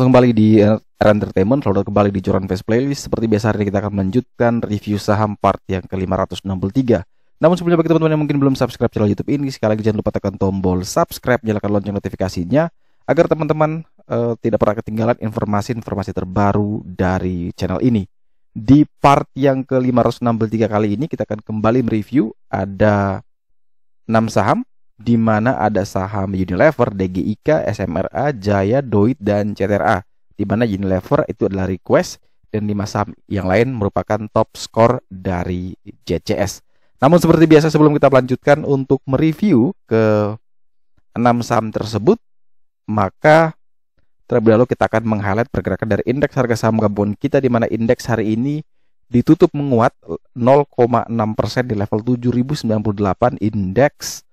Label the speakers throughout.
Speaker 1: langsung kembali di Era Entertainment, selamat kembali di Joran Fast Playlist. Seperti biasa hari ini kita akan melanjutkan review saham part yang ke-563. Namun sebelumnya bagi teman-teman yang mungkin belum subscribe channel YouTube ini, sekali lagi jangan lupa tekan tombol subscribe, nyalakan lonceng notifikasinya agar teman-teman tidak pernah ketinggalan informasi-informasi terbaru dari channel ini. Di part yang ke-563 kali ini kita akan kembali mereview ada 6 saham, di mana ada saham Unilever, DGIK, SMRA, Jaya, Doit, dan CTRA. Di mana Unilever itu adalah request dan 5 saham yang lain merupakan top score dari JCS. Namun seperti biasa sebelum kita melanjutkan untuk mereview ke 6 saham tersebut, maka terlebih dahulu kita akan meng-highlight pergerakan dari indeks harga saham gabungan kita, di mana indeks hari ini ditutup menguat 0,6% di level 7098. Indeks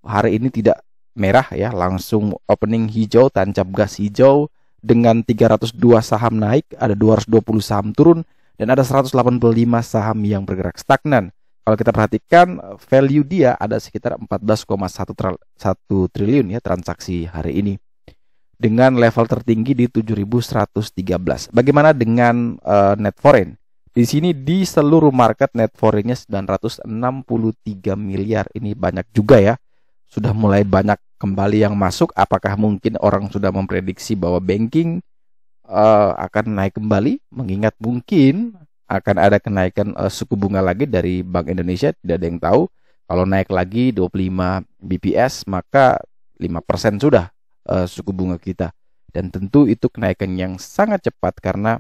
Speaker 1: hari ini tidak merah ya, langsung opening hijau, tancap gas hijau dengan 302 saham naik, ada 220 saham turun, dan ada 185 saham yang bergerak stagnan. Kalau kita perhatikan value dia ada sekitar 14,1 triliun ya transaksi hari ini, dengan level tertinggi di 7.113. Bagaimana dengan net foreign? Di sini di seluruh market net foreign-nya 963 miliar. Ini banyak juga ya. Sudah mulai banyak kembali yang masuk. Apakah mungkin orang sudah memprediksi bahwa banking akan naik kembali? Mengingat mungkin akan ada kenaikan suku bunga lagi dari Bank Indonesia. Tidak ada yang tahu. Kalau naik lagi 25 BPS, maka 5% sudah suku bunga kita. Dan tentu itu kenaikan yang sangat cepat karena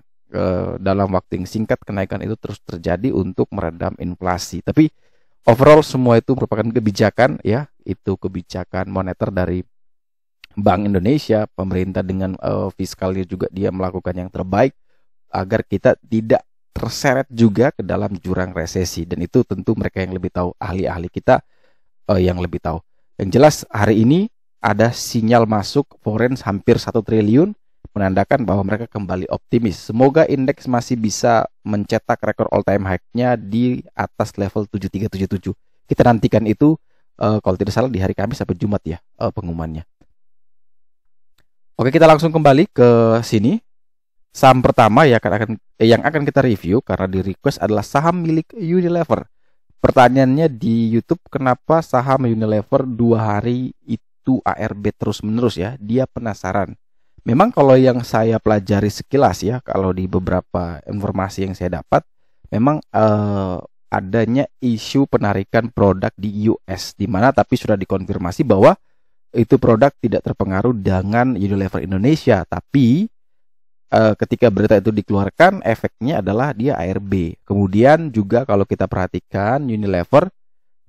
Speaker 1: dalam waktu yang singkat kenaikan itu terus terjadi untuk meredam inflasi. Tapi overall semua itu merupakan kebijakan ya, itu kebijakan moneter dari Bank Indonesia, pemerintah dengan fiskalnya juga dia melakukan yang terbaik agar kita tidak terseret juga ke dalam jurang resesi. Dan itu tentu mereka yang lebih tahu, ahli-ahli kita yang lebih tahu. Yang jelas hari ini ada sinyal masuk foreign hampir 1 triliun, menandakan bahwa mereka kembali optimis. Semoga indeks masih bisa mencetak rekor all time high-nya di atas level 7377. Kita nantikan itu kalau tidak salah di hari Kamis sampai Jumat ya pengumumannya. Oke, kita langsung kembali ke sini. Saham pertama yang akan kita review karena di request adalah saham milik Unilever. Pertanyaannya di YouTube, kenapa saham Unilever 2 hari itu ARB terus-menerus ya? Dia penasaran. Memang kalau yang saya pelajari sekilas ya, kalau di beberapa informasi yang saya dapat, memang adanya isu penarikan produk di US, di mana tapi sudah dikonfirmasi bahwa itu produk tidak terpengaruh dengan Unilever Indonesia. Tapi ketika berita itu dikeluarkan, efeknya adalah dia ARB. Kemudian juga kalau kita perhatikan Unilever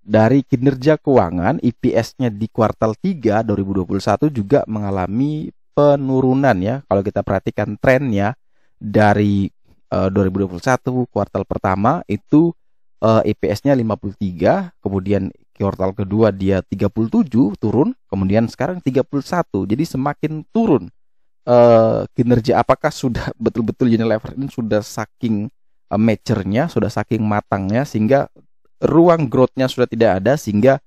Speaker 1: dari kinerja keuangan, EPS-nya di kuartal 3 2021 juga mengalami penurunan ya. Kalau kita perhatikan trennya dari 2021 kuartal pertama itu EPS-nya 53, kemudian kuartal kedua dia 37 turun, kemudian sekarang 31. Jadi semakin turun kinerja. Apakah sudah betul-betul Unilever ini sudah saking mature-nya, sudah saking matangnya sehingga ruang growth-nya sudah tidak ada, sehingga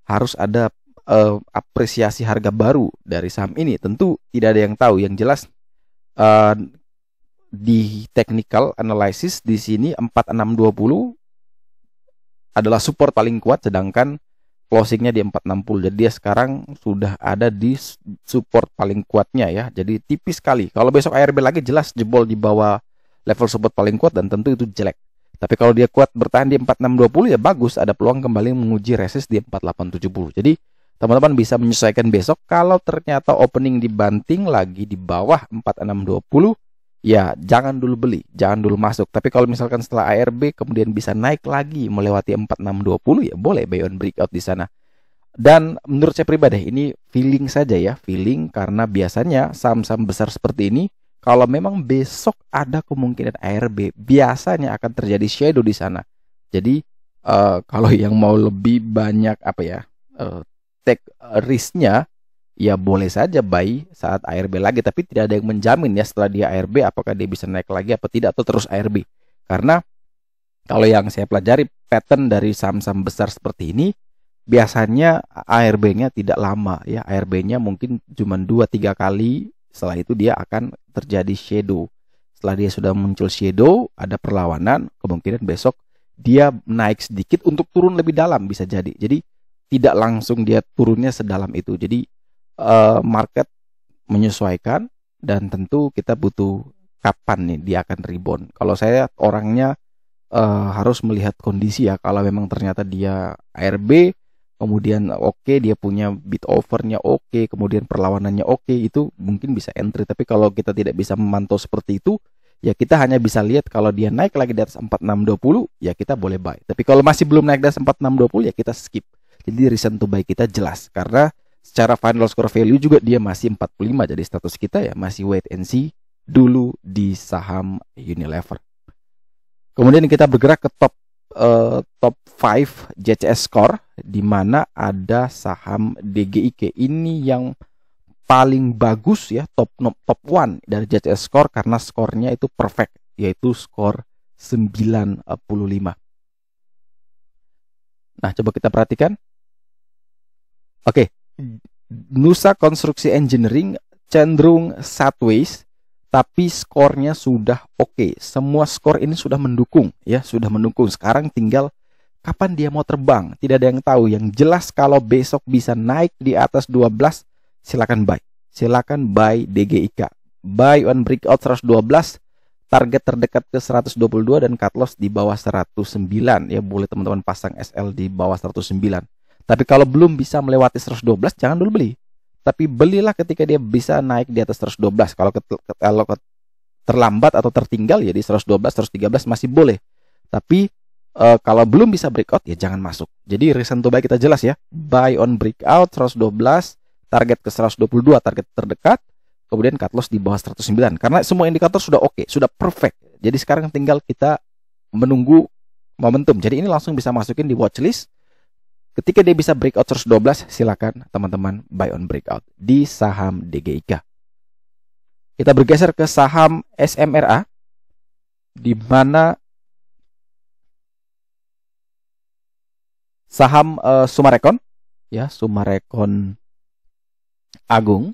Speaker 1: harus ada apresiasi harga baru dari saham ini? Tentu tidak ada yang tahu. Yang jelas di technical analysis di sini 4620 adalah support paling kuat, sedangkan closingnya di 460. Jadi dia sekarang sudah ada di support paling kuatnya ya. Jadi tipis sekali. Kalau besok ARB lagi jelas jebol di bawah level support paling kuat dan tentu itu jelek. Tapi kalau dia kuat bertahan di 4620 ya bagus, ada peluang kembali menguji resist di 4870. Jadi teman-teman bisa menyesuaikan besok. Kalau ternyata opening dibanting lagi di bawah 4620, ya jangan dulu beli, jangan dulu masuk. Tapi kalau misalkan setelah ARB kemudian bisa naik lagi melewati 4620, ya boleh buy on breakout di sana. Dan menurut saya pribadi ini feeling saja ya, feeling, karena biasanya saham-saham besar seperti ini kalau memang besok ada kemungkinan ARB, biasanya akan terjadi shadow di sana. Jadi kalau yang mau lebih banyak take risk-nya, ya boleh saja buy saat ARB lagi, tapi tidak ada yang menjamin ya setelah dia ARB apakah dia bisa naik lagi apa tidak, atau terus ARB. Karena kalau yang saya pelajari pattern dari saham-saham besar seperti ini, biasanya ARB-nya tidak lama ya, ARB-nya mungkin cuma 2-3 kali Setelah itu dia akan terjadi shadow. Setelah dia sudah muncul shadow, ada perlawanan, kemungkinan besok dia naik sedikit untuk turun lebih dalam bisa jadi. Jadi tidak langsung dia turunnya sedalam itu. Jadi market menyesuaikan dan tentu kita butuh kapan nih dia akan rebound. Kalau saya orangnya harus melihat kondisi ya. Kalau memang ternyata dia ARB, kemudian oke, dia punya bid overnya oke, kemudian perlawanannya oke, itu mungkin bisa entry. Tapi kalau kita tidak bisa memantau seperti itu, ya kita hanya bisa lihat kalau dia naik lagi di atas 4620, ya kita boleh buy. Tapi kalau masih belum naik di atas 4620, ya kita skip. Jadi reason to buy kita jelas, karena secara final score value juga dia masih 45. Jadi status kita ya masih wait and see dulu di saham Unilever. Kemudian kita bergerak ke top 5 JCS score, di mana ada saham DGIK. Ini yang paling bagus ya, top 1 dari JCS score karena skornya itu perfect, yaitu skor 95. Nah, coba kita perhatikan. Oke, Nusa Konstruksi Engineering cenderung sideways, tapi skornya sudah oke. Semua skor ini sudah mendukung ya, sudah mendukung. Sekarang tinggal kapan dia mau terbang, tidak ada yang tahu. Yang jelas kalau besok bisa naik di atas 12, silakan buy. Silakan buy DGIK. Buy on breakout 112, target terdekat ke 122 dan cut loss di bawah 109 ya. Boleh teman-teman pasang SL di bawah 109. Tapi kalau belum bisa melewati 112, jangan dulu beli. Tapi belilah ketika dia bisa naik di atas 112. Kalau terlambat atau tertinggal ya di 112, 113 masih boleh. Tapi kalau belum bisa breakout ya jangan masuk. Jadi reason to buy kita jelas ya. Buy on breakout 112, target ke 122, target terdekat, kemudian cut loss di bawah 109. Karena semua indikator sudah oke, sudah perfect. Jadi sekarang tinggal kita menunggu momentum. Jadi ini langsung bisa masukin di watchlist. Ketika dia bisa breakout 112, silakan teman-teman buy on breakout di saham DGIK. Kita bergeser ke saham SMRA, di mana saham Sumarekon, ya Sumarekon Agung,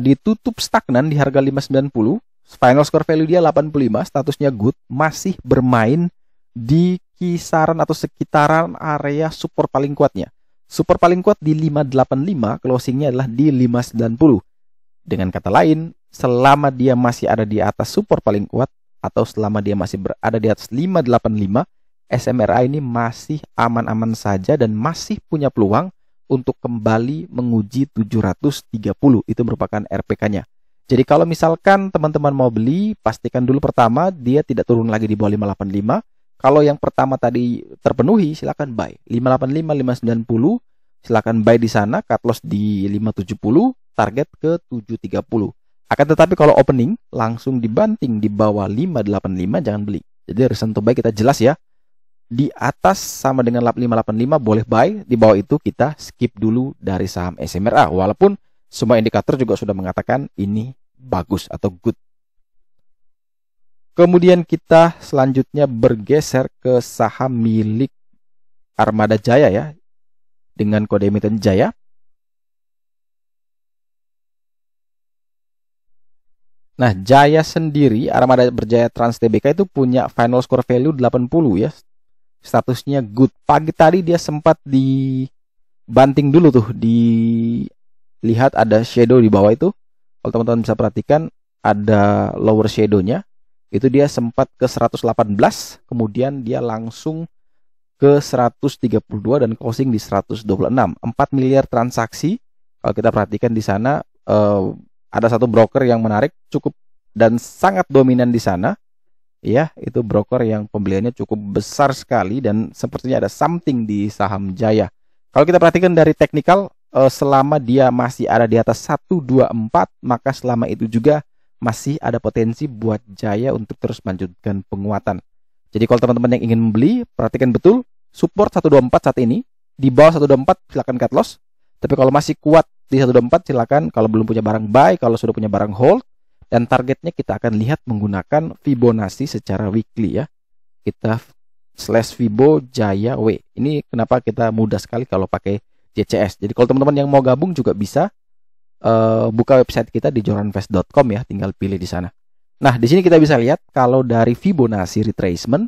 Speaker 1: ditutup stagnan di harga 590. Final score value dia 85, statusnya good, masih bermain di kisaran atau sekitaran area support paling kuatnya. Support paling kuat di 585, closingnya adalah di 590. Dengan kata lain, selama dia masih ada di atas support paling kuat atau selama dia masih berada di atas 585, SMRA ini masih aman-aman saja dan masih punya peluang untuk kembali menguji 730. Itu merupakan RPK-nya. Jadi kalau misalkan teman-teman mau beli, pastikan dulu pertama dia tidak turun lagi di bawah 585. Kalau yang pertama tadi terpenuhi, silakan buy. 585, 590, silakan buy di sana, cut loss di 570, target ke 730. Akan tetapi kalau opening langsung dibanting di bawah 585, jangan beli. Jadi reason to buy kita jelas ya. Di atas sama dengan 585 boleh buy, di bawah itu kita skip dulu dari saham SMRA. Walaupun semua indikator juga sudah mengatakan ini bagus atau good. Kemudian kita selanjutnya bergeser ke saham milik Armada Jaya ya, dengan kode emiten Jaya. Nah, Jaya sendiri, Armada Berjaya Trans Tbk itu punya final score value 80 ya. Statusnya good. Pagi tadi dia sempat dibanting dulu tuh, dilihat ada shadow di bawah itu. Kalau teman-teman bisa perhatikan ada lower shadow-nya. Itu dia sempat ke 118, kemudian dia langsung ke 132 dan closing di 126. 4 miliar transaksi. Kalau kita perhatikan di sana ada satu broker yang menarik cukup dan sangat dominan di sana. Ya, itu broker yang pembeliannya cukup besar sekali dan sepertinya ada something di saham Jaya. Kalau kita perhatikan dari teknikal, selama dia masih ada di atas 124, maka selama itu juga masih ada potensi buat Jaya untuk terus melanjutkan penguatan. Jadi kalau teman-teman yang ingin membeli, perhatikan betul support 124 saat ini. Di bawah 124 silakan cut loss. Tapi kalau masih kuat di 124 silakan, kalau belum punya barang buy, kalau sudah punya barang hold. Dan targetnya kita akan lihat menggunakan Fibonacci secara weekly ya. Kita slash Fibo Jaya W. Ini kenapa kita mudah sekali kalau pakai JCS. Jadi kalau teman-teman yang mau gabung juga bisa buka website kita di joranvest.com ya, tinggal pilih di sana. Nah, di sini kita bisa lihat kalau dari Fibonacci retracement,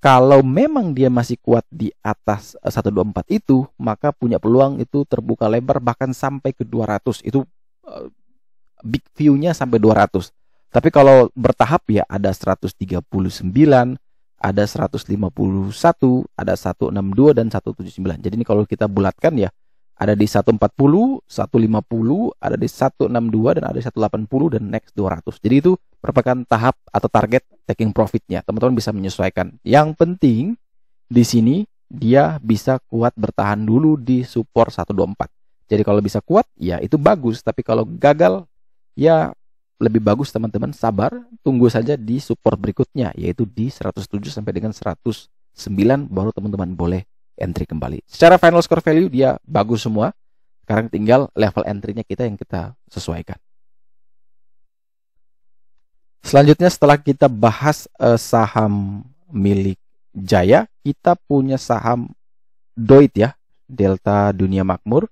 Speaker 1: kalau memang dia masih kuat di atas 124 itu, maka punya peluang itu terbuka lebar bahkan sampai ke 200. Itu big view-nya sampai 200. Tapi kalau bertahap ya ada 139, ada 151, ada 162 dan 179. Jadi ini kalau kita bulatkan ya ada di 140, 150, ada di 162 dan ada di 180 dan next 200. Jadi itu merupakan tahap atau target taking profitnya. Teman-teman bisa menyesuaikan. Yang penting di sini dia bisa kuat bertahan dulu di support 124. Jadi kalau bisa kuat ya itu bagus, tapi kalau gagal ya lebih bagus teman-teman sabar, tunggu saja di support berikutnya yaitu di 107 sampai dengan 109 baru teman-teman boleh entry kembali. Secara final score value dia bagus semua. Sekarang tinggal level entry-nya kita yang kita sesuaikan. Selanjutnya setelah kita bahas saham milik Jaya, kita punya saham DOIT ya, Delta Dunia Makmur.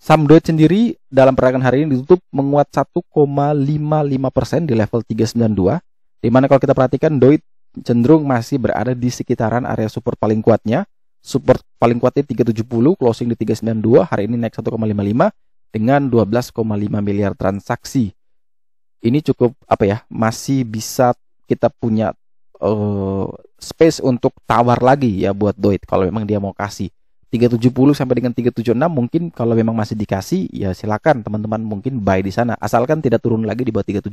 Speaker 1: Saham DOIT sendiri dalam perdagangan hari ini ditutup menguat 1,55% di level 392. Dimana kalau kita perhatikan DOIT cenderung masih berada di sekitaran area support paling kuatnya. Support paling kuatnya 370, closing di 392, hari ini naik 1,55 dengan 12,5 miliar transaksi. Ini cukup masih bisa kita punya space untuk tawar lagi ya buat DOIT kalau memang dia mau kasih. 370 sampai dengan 376 mungkin kalau memang masih dikasih ya silakan teman-teman mungkin buy di sana asalkan tidak turun lagi di bawah 370.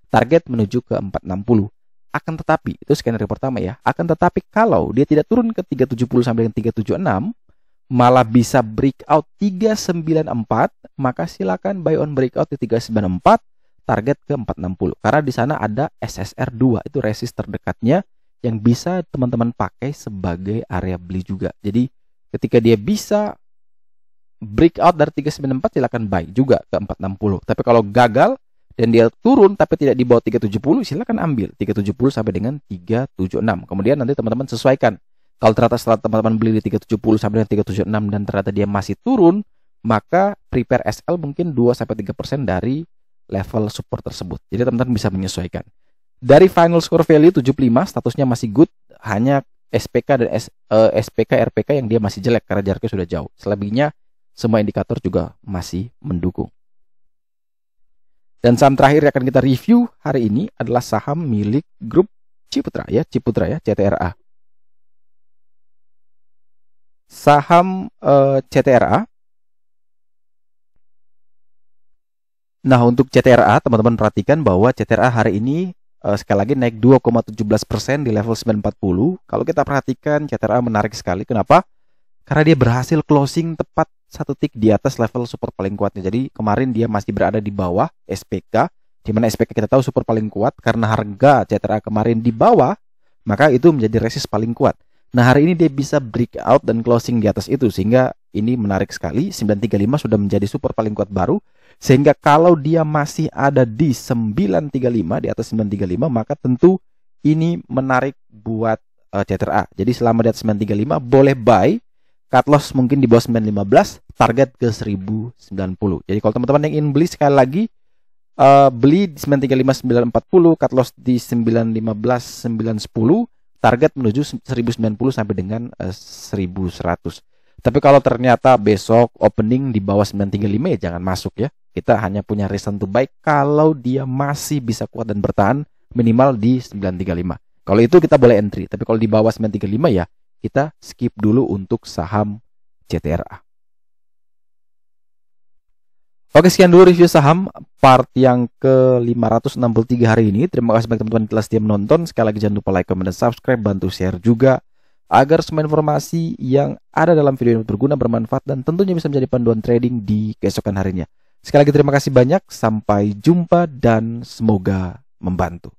Speaker 1: Target menuju ke 460. Akan tetapi itu skenario pertama ya. Akan tetapi kalau dia tidak turun ke 370 sampai dengan 376 malah bisa breakout 394, maka silakan buy on breakout di 394 target ke 460. Karena di sana ada SSR2 itu resist terdekatnya yang bisa teman-teman pakai sebagai area beli juga. Jadi ketika dia bisa breakout dari 394 silakan buy juga ke 460. Tapi kalau gagal dan dia turun tapi tidak di bawah 370 silakan ambil 370 sampai dengan 376. Kemudian nanti teman-teman sesuaikan. Kalau ternyata setelah teman-teman beli di 370 sampai dengan 376 dan ternyata dia masih turun, maka prepare SL mungkin 2 sampai 3% dari level support tersebut. Jadi teman-teman bisa menyesuaikan. Dari final score value 75 statusnya masih good, hanya SPK dan SPK RPK yang dia masih jelek karena jaraknya sudah jauh. Selebihnya semua indikator juga masih mendukung. Dan saham terakhir yang akan kita review hari ini adalah saham milik grup Ciputra ya, CTRA. Saham CTRA. Nah, untuk CTRA teman-teman perhatikan bahwa CTRA hari ini sekali lagi naik 2,17% di level 940. Kalau kita perhatikan CTRA menarik sekali. Kenapa? Karena dia berhasil closing tepat satu tick di atas level support paling kuatnya. Jadi kemarin dia masih berada di bawah SPK, di mana SPK kita tahu support paling kuat karena harga CTRA kemarin di bawah, maka itu menjadi resist paling kuat. Nah, hari ini dia bisa breakout dan closing di atas itu sehingga ini menarik sekali. 935 sudah menjadi support paling kuat baru. Sehingga kalau dia masih ada di 935 di atas 935 maka tentu ini menarik buat CTRA. Jadi selama di atas 935 boleh buy. Cut loss mungkin di bawah 915, target ke 1090. Jadi kalau teman-teman yang ingin beli sekali lagi beli di 935 940, cut loss di 915 910, target menuju 1090 sampai dengan 1100. Tapi kalau ternyata besok opening di bawah 935 ya jangan masuk ya. Kita hanya punya reason to buy kalau dia masih bisa kuat dan bertahan minimal di 935. Kalau itu kita boleh entry, tapi kalau di bawah 935 ya kita skip dulu untuk saham CTRA. Oke, sekian dulu review saham part yang ke-563 hari ini. Terima kasih bagi teman-teman yang telah setia menonton. Sekali lagi jangan lupa like, comment, dan subscribe. Bantu share juga agar semua informasi yang ada dalam video ini berguna, bermanfaat, dan tentunya bisa menjadi panduan trading di keesokan harinya. Sekali lagi terima kasih banyak. Sampai jumpa dan semoga membantu.